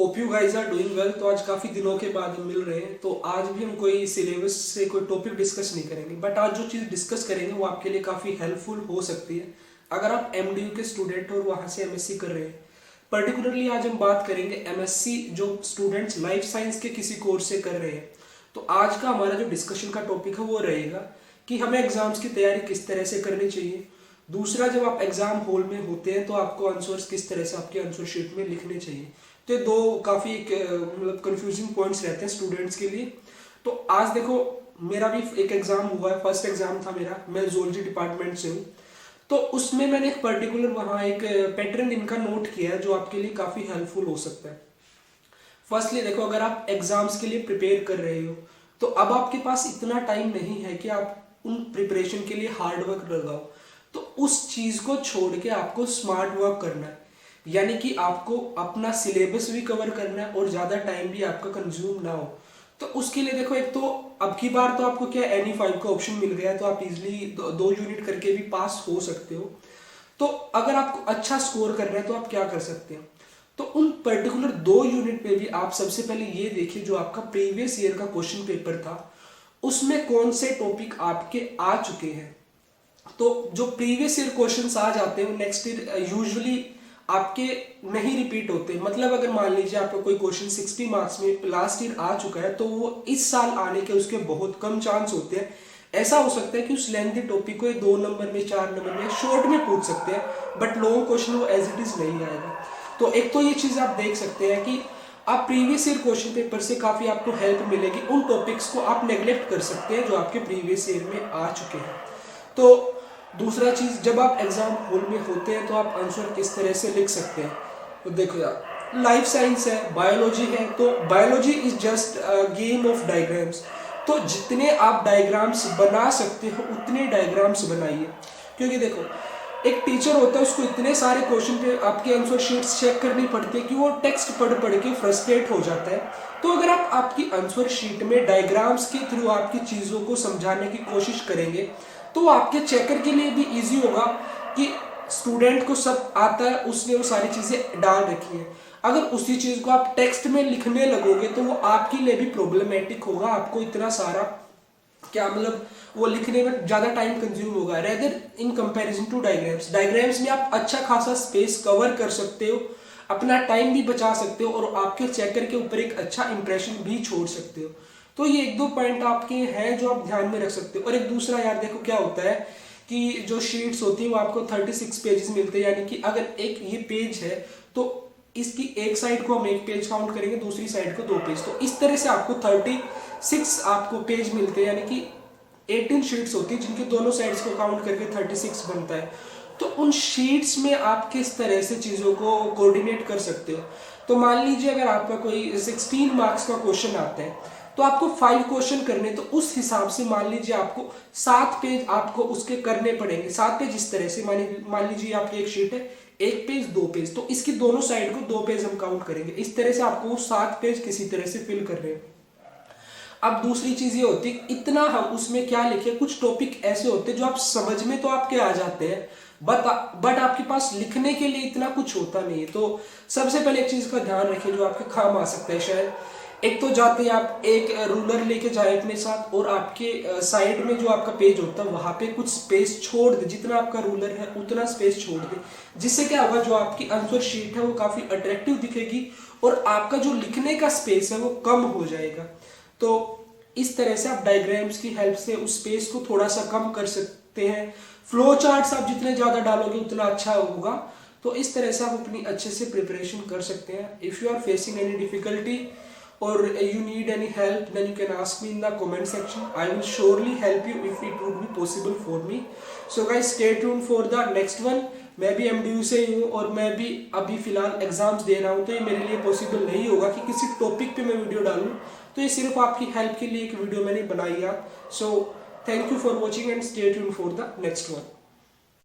Hope you guys are doing well. तो आज काफ़ी दिनों के बाद हम मिल रहे हैं, तो आज भी हम कोई सिलेबस से कोई टॉपिक डिस्कस नहीं करेंगे, बट आज जो चीज़ डिस्कस करेंगे वो आपके लिए काफ़ी हेल्पफुल हो सकती है अगर आप एमडीयू के स्टूडेंट और वहाँ से एमएससी कर रहे हैं। पर्टिकुलरली आज हम बात करेंगे एमएससी जो स्टूडेंट्स लाइफ साइंस के किसी कोर्स से कर रहे हैं। तो आज का हमारा जो डिस्कशन का टॉपिक है वो रहेगा कि हमें एग्जाम्स की तैयारी किस तरह से करनी चाहिए। दूसरा, जब आप एग्जाम हॉल में होते हैं तो आपको आंसर्स किस तरह से आपके आंसर शीट में लिखने चाहिए। तो ये दो काफ़ी मतलब कंफ्यूजिंग पॉइंट्स रहते हैं स्टूडेंट्स के लिए। तो आज देखो, मेरा भी एक एग्जाम हुआ है, फर्स्ट एग्जाम था मेरा, मैं जूलॉजी डिपार्टमेंट से हूँ। तो उसमें मैंने एक पर्टिकुलर वहाँ एक पैटर्न इनका नोट किया है जो आपके लिए काफ़ी हेल्पफुल हो सकता है। फर्स्टली देखो, अगर आप एग्जाम्स के लिए प्रिपेयर कर रहे हो तो अब आपके पास इतना टाइम नहीं है कि आप उन प्रिपरेशन के लिए हार्ड वर्क लगाओ। तो उस चीज को छोड़ के आपको स्मार्ट वर्क करना है, यानी कि आपको अपना सिलेबस भी कवर करना है और ज्यादा टाइम भी आपका कंज्यूम ना हो। तो उसके लिए देखो, एक तो अब की बार तो आपको क्या एनी 5 का ऑप्शन मिल गया है, तो आप इजिली 2 यूनिट करके भी पास हो सकते हो। तो अगर आपको अच्छा स्कोर करना है तो आप क्या कर सकते हैं, तो उन पर्टिकुलर 2 यूनिट पे भी आप सबसे पहले ये देखिए जो आपका प्रीवियस ईयर का क्वेश्चन पेपर था उसमें कौन से टॉपिक आपके आ चुके हैं। तो जो प्रीवियस ईयर क्वेश्चंस आ जाते हैं नेक्स्ट ईयर यूजुअली आपके नहीं रिपीट होते। मतलब अगर मान लीजिए आपका कोई क्वेश्चन 60 मार्क्स में लास्ट ईयर आ चुका है तो वो इस साल आने के उसके बहुत कम चांस होते हैं। ऐसा हो सकता है कि उस लेंथी टॉपिक को 2 नंबर में 4 नंबर में शॉर्ट में पूछ सकते हैं, बट लॉन्ग क्वेश्चन वो एज इट इज नहीं आएगा। तो एक तो ये चीज आप देख सकते हैं कि आप प्रीवियस ईयर क्वेश्चन पेपर से काफी आपको हेल्प मिलेगी। उन टॉपिक्स को आप नेग्लेक्ट कर सकते हैं जो आपके प्रीवियस ईयर में आ चुके हैं। तो दूसरा चीज, जब आप एग्जाम हॉल में होते हैं तो आप आंसर किस तरह से लिख सकते हैं। तो देखो यार, लाइफ साइंस है, बायोलॉजी है, तो biology is just game of diagrams. तो जितने आप डायग्राम्स बना सकते हो उतने डायग्राम्स बनाइए, क्योंकि देखो एक टीचर होता है उसको इतने सारे क्वेश्चन पे आपके आंसर शीट्स चेक करनी पड़ती है कि वो टेक्स्ट पढ़ पढ़ के फ्रस्ट्रेट हो जाता है। तो अगर आप आपकी आंसर शीट में डायग्राम्स के थ्रू आपकी चीजों को समझाने की कोशिश करेंगे तो आपके चेकर के लिए भी इजी होगा कि स्टूडेंट को सब आता है, उसने वो सारी चीजें डाल रखी है। अगर उसी चीज को आप टेक्स्ट में लिखने लगोगे तो वो आपके लिए भी प्रॉब्लमेटिक होगा। आपको इतना सारा क्या मतलब वो लिखने में ज्यादा टाइम कंज्यूम होगा rather in comparison to diagrams. Diagrams में आप अच्छा खासा स्पेस कवर कर सकते हो, अपना टाइम भी बचा सकते हो और आपके चेकर के ऊपर एक अच्छा इंप्रेशन भी छोड़ सकते हो। तो ये 1-2 पॉइंट आपके हैं जो आप ध्यान में रख सकते हो। और एक दूसरा यार देखो क्या होता है कि जो शीट्स होती है वो आपको 36 पेजेस मिलते हैं, यानी कि अगर एक ये पेज है तो इसकी एक साइड को हम 1 पेज काउंट करेंगे, दूसरी साइड को 2 पेज। तो इस तरह से आपको 36 आपको पेज मिलते हैं, यानी कि 18 शीट्स होती है जिनके दोनों साइड्स को काउंट करके 36 बनता है। तो उन शीट्स में आप किस तरह से चीजों को कोऑर्डिनेट कर सकते हो। तो मान लीजिए अगर आपका कोई 16 मार्क्स का क्वेश्चन आता है तो आपको 5 क्वेश्चन करने, तो उस हिसाब से मान लीजिए आपको 7 पेज आपको उसके करने पड़ेंगे। 7 पेज इस तरह से मान लीजिए आपकी एक शीट है, 1 पेज 2 पेज, तो इसकी दोनों साइड को 2 पेज हम काउंट करेंगे। इस तरह से आपको 7 पेज किसी तरह से फिल कर रहे हैं। अब दूसरी चीज ये होती है इतना हम उसमें क्या लिखे, कुछ टॉपिक ऐसे होते हैं जो आप समझ में तो आपके आ जाते हैं बट आपके पास लिखने के लिए इतना कुछ होता नहीं है। तो सबसे पहले एक चीज का ध्यान रखिए जो आपके काम आ सकता है शायद। एक तो जाते हैं आप एक रूलर लेके जाए अपने साथ और आपके साइड में जो आपका पेज होता है वहां पे कुछ स्पेस छोड़ दे, जितना आपका रूलर है उतना स्पेस छोड़ दे। जिससे क्या होगा, जो आपकी आंसर शीट है वो काफी अट्रैक्टिव दिखेगी और आपका जो लिखने का स्पेस है वो कम हो जाएगा। तो इस तरह से आप डायग्राम्स की हेल्प से उस स्पेस को थोड़ा सा कम कर सकते हैं। फ्लो चार्ट्स आप जितने ज्यादा डालोगे उतना अच्छा होगा। तो इस तरह से आप अपनी अच्छे से प्रिपरेशन कर सकते हैं। If you are facing any difficulty or you need any help, then you can ask me in the comment section. I will surely help you if it would be possible for me. So guys, stay tuned for the next one. मैं भी MDU से ही हूँ और मैं भी अभी फिलहाल exams दे रहा हूँ, तो ये मेरे लिए पॉसिबल नहीं होगा कि किसी टॉपिक पे मैं वीडियो डालूँ। तो ये सिर्फ आपकी हेल्प के लिए एक वीडियो मैंने बनाई है। So thank you for watching and stay tuned for the next one.